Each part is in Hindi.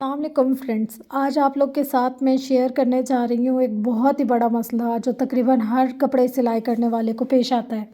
अस्सलामुअलैकुम फ्रेंड्स, आज आप लोग के साथ मैं शेयर करने जा रही हूँ एक बहुत ही बड़ा मसला जो तकरीबन हर कपड़े सिलाई करने वाले को पेश आता है।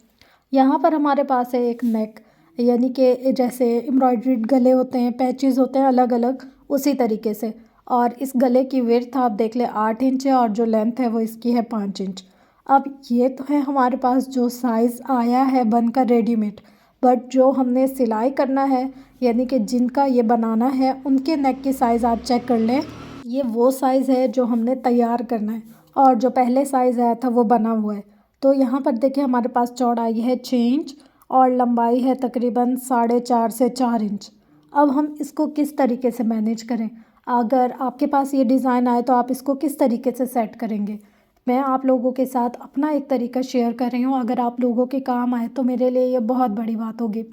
यहाँ पर हमारे पास है एक नेक, यानी कि जैसे एम्ब्रॉयडर्ड गले होते हैं, पैचेस होते हैं अलग अलग, उसी तरीके से। और इस गले की विड्थ आप देख लें 8 इंच है और जो लेंथ है वो इसकी है 5 इंच। अब ये तो है हमारे पास जो साइज़ आया है बनकर रेडीमेड, बट जो हमने सिलाई करना है यानी कि जिनका ये बनाना है उनके नेक की साइज़ आप चेक कर लें। ये वो साइज़ है जो हमने तैयार करना है और जो पहले साइज़ आया था वो बना हुआ है। तो यहाँ पर देखिए हमारे पास चौड़ाई है 6 इंच और लंबाई है तकरीबन 4.5 से 4 इंच। अब हम इसको किस तरीके से मैनेज करें? अगर आपके पास ये डिज़ाइन आए तो आप इसको किस तरीके से सेट करेंगे? मैं आप लोगों के साथ अपना एक तरीका शेयर कर रही हूँ, अगर आप लोगों के काम आए तो मेरे लिए ये बहुत बड़ी बात होगी।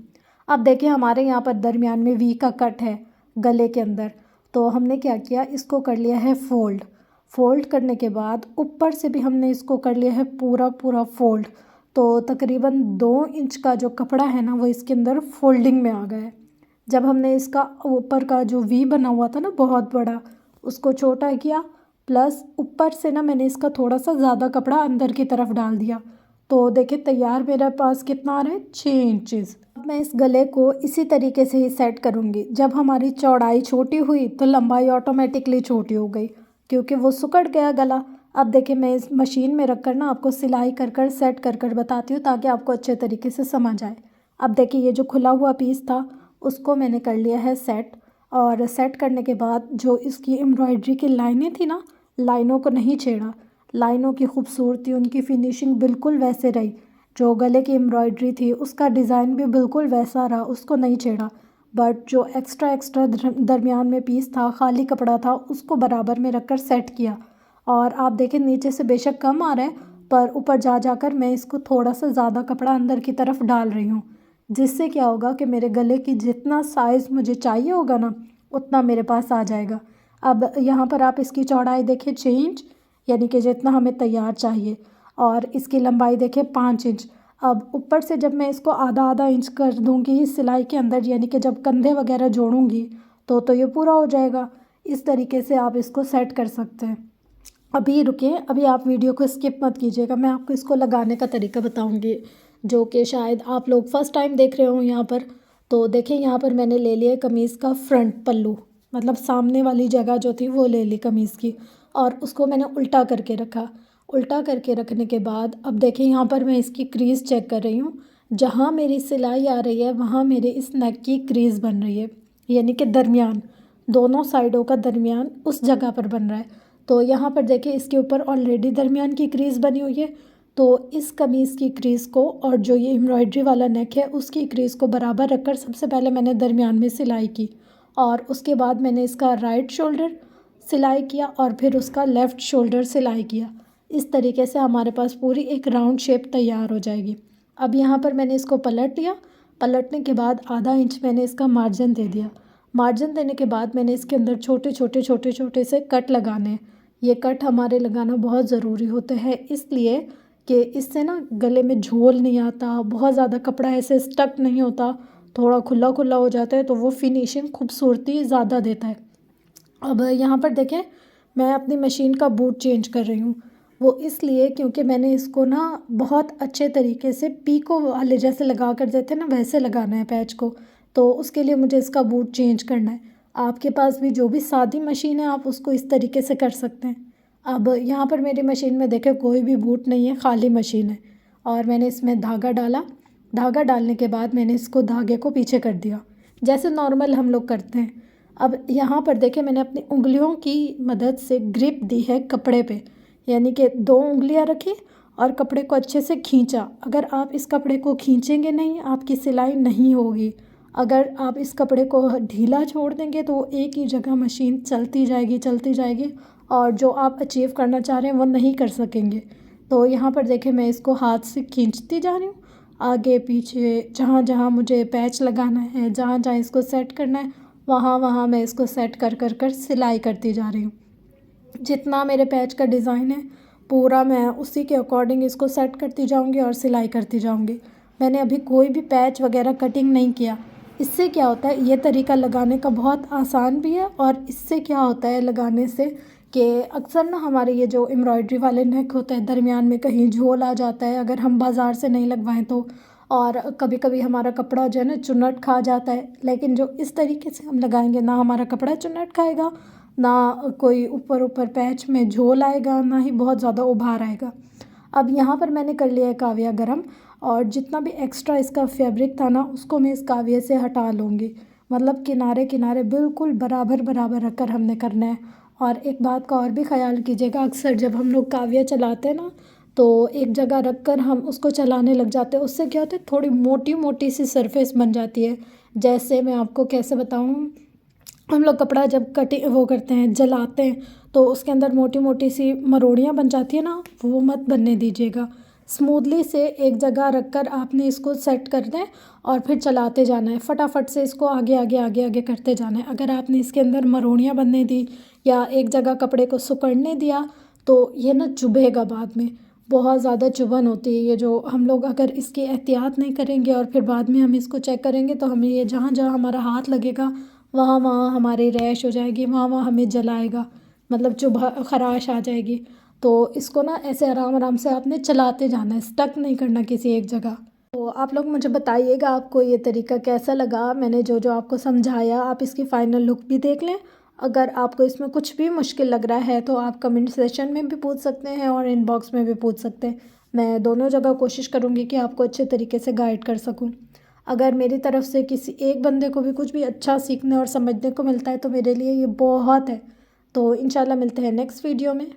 अब देखिए हमारे यहाँ पर दरमियान में वी का कट है गले के अंदर, तो हमने क्या किया, इसको कर लिया है फोल्ड। फोल्ड करने के बाद ऊपर से भी हमने इसको कर लिया है पूरा पूरा फोल्ड। तो तकरीबन 2 इंच का जो कपड़ा है ना वो इसके अंदर फोल्डिंग में आ गया है। जब हमने इसका ऊपर का जो वी बना हुआ था ना बहुत बड़ा, उसको छोटा किया, प्लस ऊपर से ना मैंने इसका थोड़ा सा ज़्यादा कपड़ा अंदर की तरफ डाल दिया। तो देखिए तैयार मेरे पास कितना आ रहा है, 6 इंचज़। अब मैं इस गले को इसी तरीके से ही सेट करूँगी। जब हमारी चौड़ाई छोटी हुई तो लंबाई ऑटोमेटिकली छोटी हो गई क्योंकि वो सिकुड़ गया गला। अब देखिए मैं इस मशीन में रख कर ना आपको सिलाई कर कर सेट कर कर बताती हूँ ताकि आपको अच्छे तरीके से समझ आए। अब देखिए ये जो खुला हुआ पीस था उसको मैंने कर लिया है सेट, और सेट करने के बाद जो इसकी एम्ब्रॉयडरी की लाइनें थी ना, लाइनों को नहीं छेड़ा। लाइनों की खूबसूरती, उनकी फिनिशिंग बिल्कुल वैसे रही। जो गले की एम्ब्रॉयडरी थी उसका डिज़ाइन भी बिल्कुल वैसा रहा, उसको नहीं छेड़ा। बट जो एक्स्ट्रा एक्स्ट्रा दरमियान में पीस था, खाली कपड़ा था, उसको बराबर में रख कर सेट किया। और आप देखें नीचे से बेशक कम आ रहा है पर ऊपर जा जाकर मैं इसको थोड़ा सा ज़्यादा कपड़ा अंदर की तरफ डाल रही हूँ, जिससे क्या होगा कि मेरे गले की जितना साइज़ मुझे चाहिए होगा ना उतना मेरे पास आ जाएगा। अब यहाँ पर आप इसकी चौड़ाई देखिए 6 इंच, यानी कि जितना हमें तैयार चाहिए, और इसकी लंबाई देखिए 5 इंच। अब ऊपर से जब मैं इसको आधा आधा इंच कर दूँगी इस सिलाई के अंदर, यानी कि जब कंधे वगैरह जोड़ूँगी तो ये पूरा हो जाएगा। इस तरीके से आप इसको सेट कर सकते हैं। अभी रुकिए, अभी आप वीडियो को स्किप मत कीजिएगा, मैं आपको इसको लगाने का तरीका बताऊंगी जो कि शायद आप लोग फर्स्ट टाइम देख रहे हो यहाँ पर। तो देखिए यहाँ पर मैंने ले लिया कमीज़ का फ्रंट पल्लू, मतलब सामने वाली जगह जो थी वो ले ली कमीज़ की, और उसको मैंने उल्टा करके रखा। उल्टा करके रखने के बाद अब देखिए यहाँ पर मैं इसकी क्रीज़ चेक कर रही हूँ। जहाँ मेरी सिलाई आ रही है वहाँ मेरे इस नेक की क्रीज़ बन रही है, यानी कि दरमियान, दोनों साइडों का दरमियान उस जगह पर बन रहा है। तो यहाँ पर देखिए इसके ऊपर ऑलरेडी दरमियान की क्रीज़ बनी हुई है। तो इस कमीज़ की क्रीज़ को और जो ये एम्ब्रॉयडरी वाला नेक है उसकी क्रीज़ को बराबर रखकर सबसे पहले मैंने दरमियान में सिलाई की, और उसके बाद मैंने इसका राइट शोल्डर सिलाई किया और फिर उसका लेफ़्ट शोल्डर सिलाई किया। इस तरीके से हमारे पास पूरी एक राउंड शेप तैयार हो जाएगी। अब यहाँ पर मैंने इसको पलट लिया। पलटने के बाद आधा इंच मैंने इसका मार्जिन दे दिया। मार्जिन देने के बाद मैंने इसके अंदर छोटे छोटे छोटे छोटे से कट लगाने हैं। ये कट हमारे लगाना बहुत ज़रूरी होते हैं, इसलिए कि इससे ना गले में झोल नहीं आता, बहुत ज़्यादा कपड़ा ऐसे स्टक नहीं होता, थोड़ा खुला खुला हो जाता है, तो वो फिनिशिंग खूबसूरती ज़्यादा देता है। अब यहाँ पर देखें मैं अपनी मशीन का बूट चेंज कर रही हूँ। वो इसलिए क्योंकि मैंने इसको ना बहुत अच्छे तरीके से पीको वाले जैसे लगा कर देते हैं ना वैसे लगाना है पैच को, तो उसके लिए मुझे इसका बूट चेंज करना है। आपके पास भी जो भी सादी मशीन है आप उसको इस तरीके से कर सकते हैं। अब यहाँ पर मेरी मशीन में देखें कोई भी बूट नहीं है, खाली मशीन है, और मैंने इसमें धागा डाला। धागा डालने के बाद मैंने इसको धागे को पीछे कर दिया जैसे नॉर्मल हम लोग करते हैं। अब यहाँ पर देखें मैंने अपनी उंगलियों की मदद से ग्रिप दी है कपड़े पे, यानी कि 2 उंगलियाँ रखी और कपड़े को अच्छे से खींचा। अगर आप इस कपड़े को खींचेंगे नहीं आपकी सिलाई नहीं होगी। अगर आप इस कपड़े को ढीला छोड़ देंगे तो एक ही जगह मशीन चलती जाएगी और जो आप अचीव करना चाह रहे हैं वो नहीं कर सकेंगे। तो यहाँ पर देखें मैं इसको हाथ से खींचती जा रही हूँ, आगे पीछे जहाँ जहाँ मुझे पैच लगाना है, जहाँ जहाँ इसको सेट करना है, वहाँ वहाँ मैं इसको सेट कर कर कर सिलाई करती जा रही हूँ। जितना मेरे पैच का डिज़ाइन है पूरा मैं उसी के अकॉर्डिंग इसको सेट करती जाऊँगी और सिलाई करती जाऊँगी। मैंने अभी कोई भी पैच वगैरह कटिंग नहीं किया, इससे क्या होता है, ये तरीका लगाने का बहुत आसान भी है। और इससे क्या होता है लगाने से कि अक्सर ना हमारे ये जो एम्ब्रॉयडरी वाले नेक होते हैं दरमियान में कहीं झोल आ जाता है अगर हम बाज़ार से नहीं लगवाएं तो। और कभी कभी हमारा कपड़ा जो है ना चुन्नट खा जाता है। लेकिन जो इस तरीके से हम लगाएंगे ना हमारा कपड़ा चुन्नट खाएगा, ना कोई ऊपर ऊपर पैच में झोल आएगा, ना ही बहुत ज़्यादा उभार आएगा। अब यहाँ पर मैंने कर लिया है काविया गरम, और जितना भी एक्स्ट्रा इसका फैब्रिक था ना उसको मैं इस काविये से हटा लूँगी। मतलब किनारे किनारे बिल्कुल बराबर बराबर रख कर हमने करना है। और एक बात का और भी ख्याल कीजिएगा, अक्सर जब हम लोग काविया चलाते हैं ना तो एक जगह रख कर हम उसको चलाने लग जाते हैं, उससे क्या होता है थोड़ी मोटी मोटी सी सरफेस बन जाती है। जैसे मैं आपको कैसे बताऊँ, हम लोग कपड़ा जब कटिंग वो करते हैं जलाते हैं तो उसके अंदर मोटी मोटी सी मरोड़ियाँ बन जाती है ना, वो मत बनने दीजिएगा। स्मूथली से एक जगह रख कर आपने इसको सेट कर दें और फिर चलाते जाना है, फटाफट से इसको आगे आगे आगे आगे करते जाना है। अगर आपने इसके अंदर मरोड़ियाँ बनने दी या एक जगह कपड़े को सिकुड़ने दिया तो ये ना चुभेगा, बाद में बहुत ज़्यादा चुभन होती है। ये जो हम लोग अगर इसकी एहतियात नहीं करेंगे और फिर बाद में हम इसको चेक करेंगे तो हमें ये जहाँ जहाँ हमारा हाथ लगेगा वहाँ वहाँ हमारी रैश हो जाएगी, वहाँ वहाँ हमें जलाएगा, मतलब चुभा खराश आ जाएगी। तो इसको ना ऐसे आराम आराम से आपने चलाते जाना है, स्टक नहीं करना किसी एक जगह। तो आप लोग मुझे बताइएगा आपको ये तरीका कैसा लगा। मैंने जो जो आपको समझाया आप इसकी फ़ाइनल लुक भी देख लें। अगर आपको इसमें कुछ भी मुश्किल लग रहा है तो आप कमेंट सेशन में भी पूछ सकते हैं और इनबॉक्स में भी पूछ सकते हैं। मैं दोनों जगह कोशिश करूँगी कि आपको अच्छे तरीके से गाइड कर सकूँ। अगर मेरी तरफ से किसी एक बंदे को भी कुछ भी अच्छा सीखने और समझने को मिलता है तो मेरे लिए ये बहुत है। तो इंशाल्लाह मिलते हैं नेक्स्ट वीडियो में।